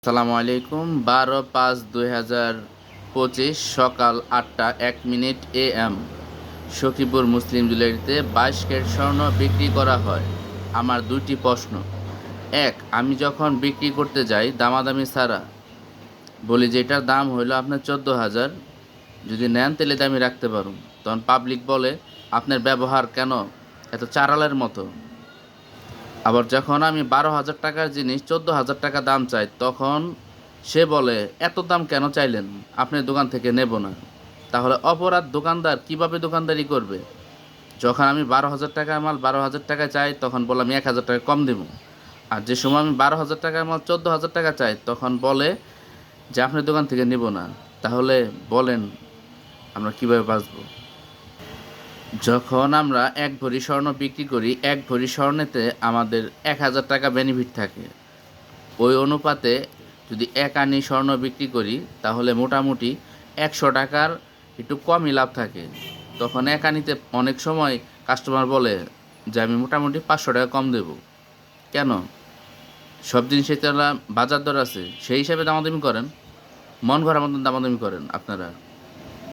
আসসালামু আলাইকুম। 12/5/2025 সকাল 8টা 1 মিনিট AM সখীপুর মুসলিম জুয়েলারিতে 22 ক্যারেট স্বর্ণ বিক্রি করা হয়। আমার দুইটি প্রশ্ন। এক, আমি যখন বিক্রি করতে যাই দামাদামি ছাড়া বলি যে এটার দাম হইলো আপনার 14,000, যদি নেন তাহলে দামি রাখতে পারুন, তখন পাবলিক বলে আপনার ব্যবহার কেন এত চারালের মতো। আবার যখন আমি 12,000 টাকার জিনিস 14,000 টাকা দাম চাই, তখন সে বলে এত দাম কেন চাইলেন, আপনার দোকান থেকে নেব না। তাহলে অপরাধ দোকানদার কিভাবে দোকানদারি করবে? যখন আমি 12,000 টাকার মাল 12,000 টাকা চাই, তখন বলে আমি 1,000 টাকা কম দেবো। আর যে সময় আমি 12,000 টাকার মাল 14,000 টাকা চাই, তখন বলে যে আপনার দোকান থেকে নেব না। তাহলে বলেন আমরা কিভাবে বাঁচবো? যখন আমরা 1 ভরি স্বর্ণ বিক্রি করি, 1 ভরি স্বর্ণেতে আমাদের 1,000 টাকা বেনিফিট থাকে। ওই অনুপাতে যদি 1 আনি স্বর্ণ বিক্রি করি, তাহলে মোটামুটি 100 টাকার একটু কমই লাভ থাকে। তখন 1 আনিতে অনেক সময় কাস্টমার বলে যে আমি মোটামুটি 500 টাকা কম দেব। কেন? সব জিনিসের তো বাজার দর আছে, সেই হিসাবে দামাদামি করেন, মন ভরার মতন দামাদামি করেন আপনারা।